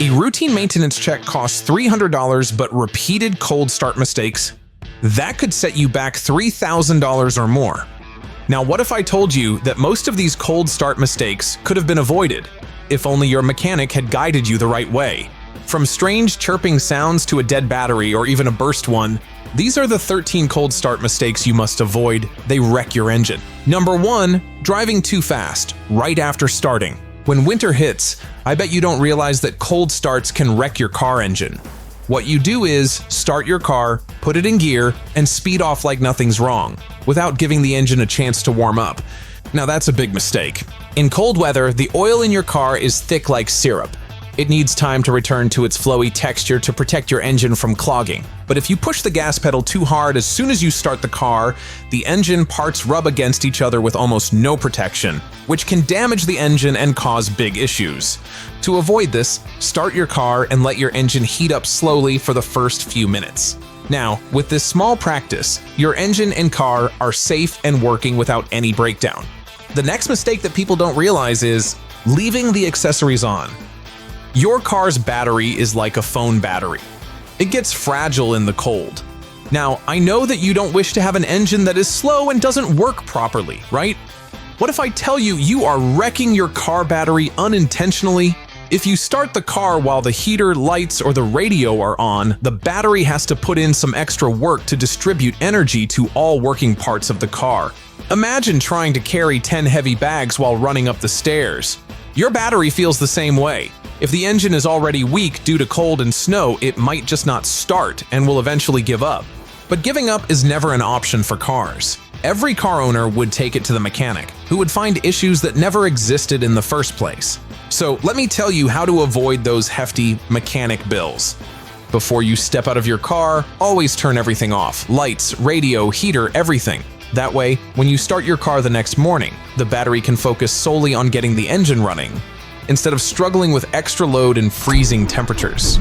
A routine maintenance check costs $300, but repeated cold start mistakes, that could set you back $3,000 or more. Now, what if I told you that most of these cold start mistakes could have been avoided if only your mechanic had guided you the right way? From strange chirping sounds to a dead battery or even a burst one, these are the 13 cold start mistakes you must avoid. They wreck your engine. Number 1, driving too fast right after starting. When winter hits, I bet you don't realize that cold starts can wreck your car engine. What you do is start your car, put it in gear, and speed off like nothing's wrong, without giving the engine a chance to warm up. Now that's a big mistake. In cold weather, the oil in your car is thick like syrup. It needs time to return to its flowy texture to protect your engine from clogging. But if you push the gas pedal too hard as soon as you start the car, the engine parts rub against each other with almost no protection, which can damage the engine and cause big issues. To avoid this, start your car and let your engine heat up slowly for the first few minutes. Now, with this small practice, your engine and car are safe and working without any breakdown. The next mistake that people don't realize is leaving the accessories on. Your car's battery is like a phone battery. It gets fragile in the cold. Now, I know that you don't wish to have an engine that is slow and doesn't work properly, right? What if I tell you you are wrecking your car battery unintentionally? If you start the car while the heater, lights, or the radio are on, the battery has to put in some extra work to distribute energy to all working parts of the car. Imagine trying to carry 10 heavy bags while running up the stairs. Your battery feels the same way. If the engine is already weak due to cold and snow, it might just not start and will eventually give up. But giving up is never an option for cars. Every car owner would take it to the mechanic, who would find issues that never existed in the first place. So let me tell you how to avoid those hefty mechanic bills. Before you step out of your car, always turn everything off. Lights, radio, heater, everything. That way, when you start your car the next morning, the battery can focus solely on getting the engine running, instead of struggling with extra load and freezing temperatures.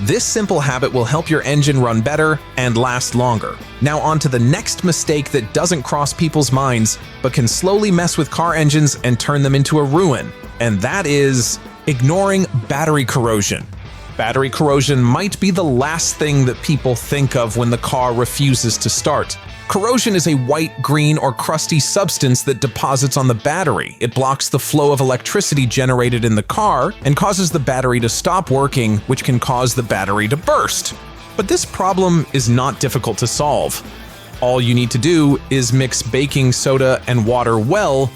This simple habit will help your engine run better and last longer. Now on to the next mistake that doesn't cross people's minds, but can slowly mess with car engines and turn them into a ruin, and that is ignoring battery corrosion. Battery corrosion might be the last thing that people think of when the car refuses to start. Corrosion is a white, green, or crusty substance that deposits on the battery. It blocks the flow of electricity generated in the car and causes the battery to stop working, which can cause the battery to burst. But this problem is not difficult to solve. All you need to do is mix baking soda and water well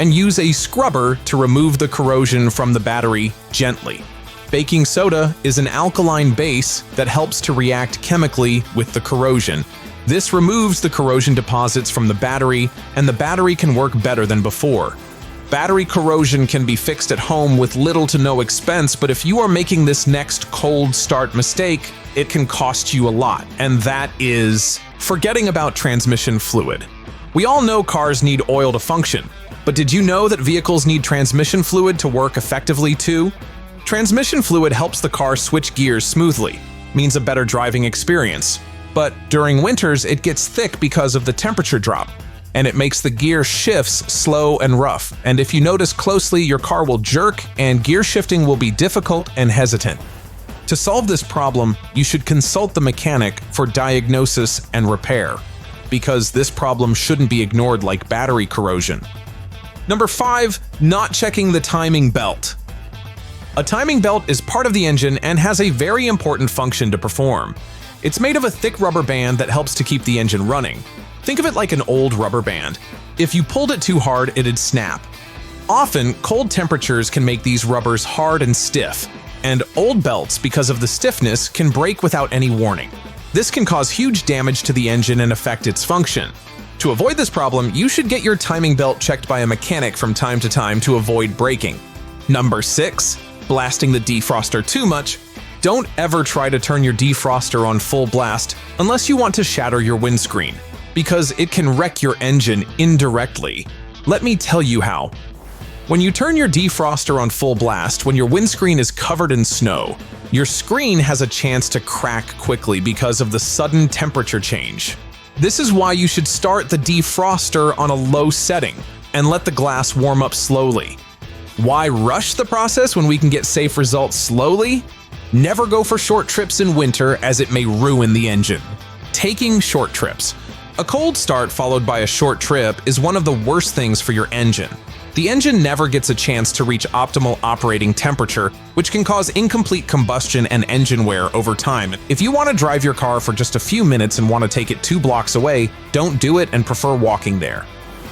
and use a scrubber to remove the corrosion from the battery gently. Baking soda is an alkaline base that helps to react chemically with the corrosion. This removes the corrosion deposits from the battery, and the battery can work better than before. Battery corrosion can be fixed at home with little to no expense, but if you are making this next cold start mistake, it can cost you a lot, and that is forgetting about transmission fluid. We all know cars need oil to function, but did you know that vehicles need transmission fluid to work effectively too? Transmission fluid helps the car switch gears smoothly, means a better driving experience. But during winters, it gets thick because of the temperature drop, and it makes the gear shifts slow and rough. And if you notice closely, your car will jerk and gear shifting will be difficult and hesitant. To solve this problem, you should consult the mechanic for diagnosis and repair, because this problem shouldn't be ignored like battery corrosion. Number 5, not checking the timing belt. A timing belt is part of the engine and has a very important function to perform. It's made of a thick rubber band that helps to keep the engine running. Think of it like an old rubber band. If you pulled it too hard, it'd snap. Often, cold temperatures can make these rubbers hard and stiff, and old belts, because of the stiffness, can break without any warning. This can cause huge damage to the engine and affect its function. To avoid this problem, you should get your timing belt checked by a mechanic from time to time to avoid breaking. Number 6, blasting the defroster too much. Don't ever try to turn your defroster on full blast unless you want to shatter your windscreen, because it can wreck your engine indirectly. Let me tell you how. When you turn your defroster on full blast, when your windscreen is covered in snow, your screen has a chance to crack quickly because of the sudden temperature change. This is why you should start the defroster on a low setting and let the glass warm up slowly. Why rush the process when we can get safe results slowly? Never go for short trips in winter, as it may ruin the engine. Taking short trips. A cold start followed by a short trip is one of the worst things for your engine. The engine never gets a chance to reach optimal operating temperature, which can cause incomplete combustion and engine wear over time. If you want to drive your car for just a few minutes and want to take it 2 blocks away, don't do it and prefer walking there.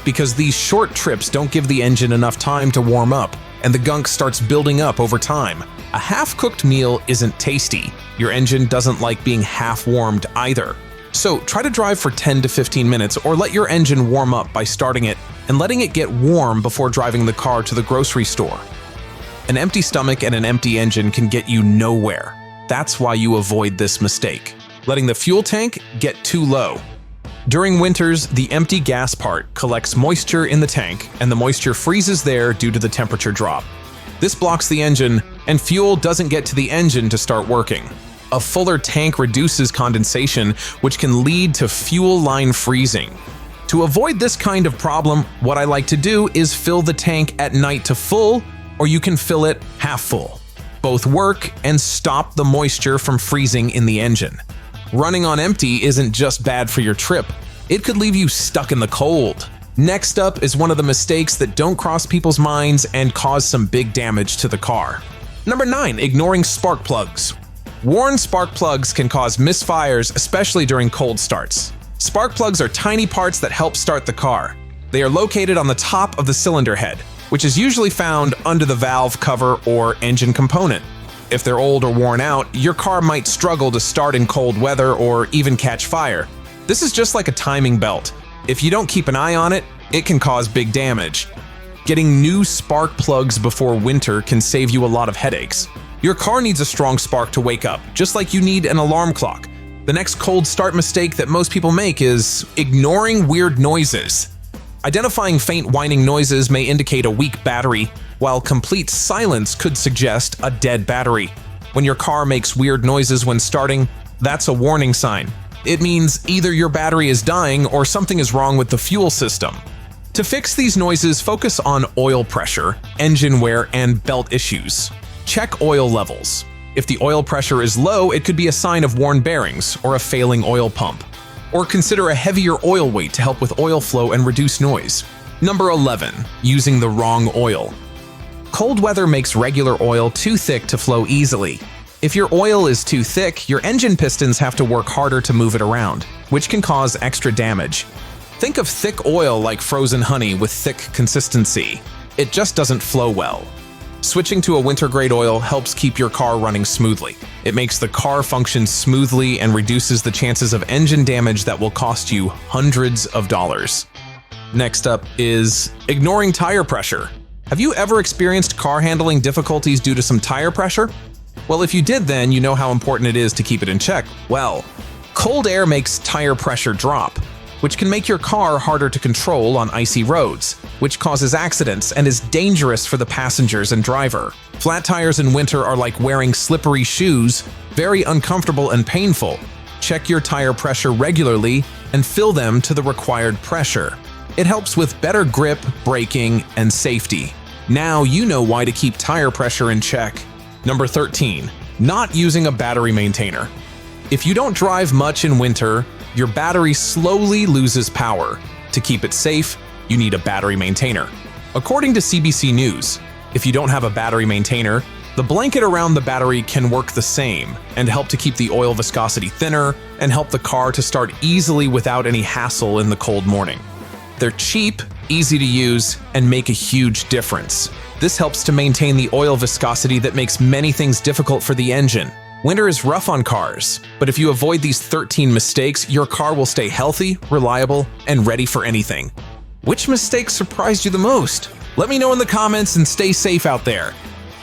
Because these short trips don't give the engine enough time to warm up, and the gunk starts building up over time. A half-cooked meal isn't tasty. Your engine doesn't like being half-warmed either. So try to drive for 10 to 15 minutes or let your engine warm up by starting it and letting it get warm before driving the car to the grocery store. An empty stomach and an empty engine can get you nowhere. That's why you avoid this mistake. Letting the fuel tank get too low. During winters, the empty gas part collects moisture in the tank, and the moisture freezes there due to the temperature drop. This blocks the engine, and fuel doesn't get to the engine to start working. A fuller tank reduces condensation, which can lead to fuel line freezing. To avoid this kind of problem, what I like to do is fill the tank at night to full, or you can fill it half full. Both work and stop the moisture from freezing in the engine. Running on empty isn't just bad for your trip, it could leave you stuck in the cold. Next up is one of the mistakes that don't cross people's minds and cause some big damage to the car. Number 9, ignoring spark plugs. Worn spark plugs can cause misfires, especially during cold starts. Spark plugs are tiny parts that help start the car. They are located on the top of the cylinder head, which is usually found under the valve cover or engine component. If they're old or worn out, your car might struggle to start in cold weather or even catch fire. This is just like a timing belt. If you don't keep an eye on it, it can cause big damage. Getting new spark plugs before winter can save you a lot of headaches. Your car needs a strong spark to wake up, just like you need an alarm clock. The next cold start mistake that most people make is ignoring weird noises. Identifying faint whining noises may indicate a weak battery, while complete silence could suggest a dead battery. When your car makes weird noises when starting, that's a warning sign. It means either your battery is dying or something is wrong with the fuel system. To fix these noises, focus on oil pressure, engine wear, and belt issues. Check oil levels. If the oil pressure is low, it could be a sign of worn bearings or a failing oil pump. Or consider a heavier oil weight to help with oil flow and reduce noise. Number 11, using the wrong oil. Cold weather makes regular oil too thick to flow easily. If your oil is too thick, your engine pistons have to work harder to move it around, which can cause extra damage. Think of thick oil like frozen honey with thick consistency. It just doesn't flow well. Switching to a winter-grade oil helps keep your car running smoothly. It makes the car function smoothly and reduces the chances of engine damage that will cost you hundreds of dollars. Next up is ignoring tire pressure. Have you ever experienced car handling difficulties due to some tire pressure? Well, if you did, then you know how important it is to keep it in check. Well, cold air makes tire pressure drop, which can make your car harder to control on icy roads, which causes accidents and is dangerous for the passengers and driver. Flat tires in winter are like wearing slippery shoes, very uncomfortable and painful. Check your tire pressure regularly and fill them to the required pressure. It helps with better grip, braking, and safety. Now you know why to keep tire pressure in check. Number 13, not using a battery maintainer. If you don't drive much in winter, your battery slowly loses power. To keep it safe, you need a battery maintainer. According to CBC News, if you don't have a battery maintainer, the blanket around the battery can work the same and help to keep the oil viscosity thinner and help the car to start easily without any hassle in the cold morning. They're cheap, easy to use, and make a huge difference. This helps to maintain the oil viscosity that makes many things difficult for the engine. Winter is rough on cars, but if you avoid these 13 mistakes, your car will stay healthy, reliable, and ready for anything. Which mistake surprised you the most? Let me know in the comments and stay safe out there.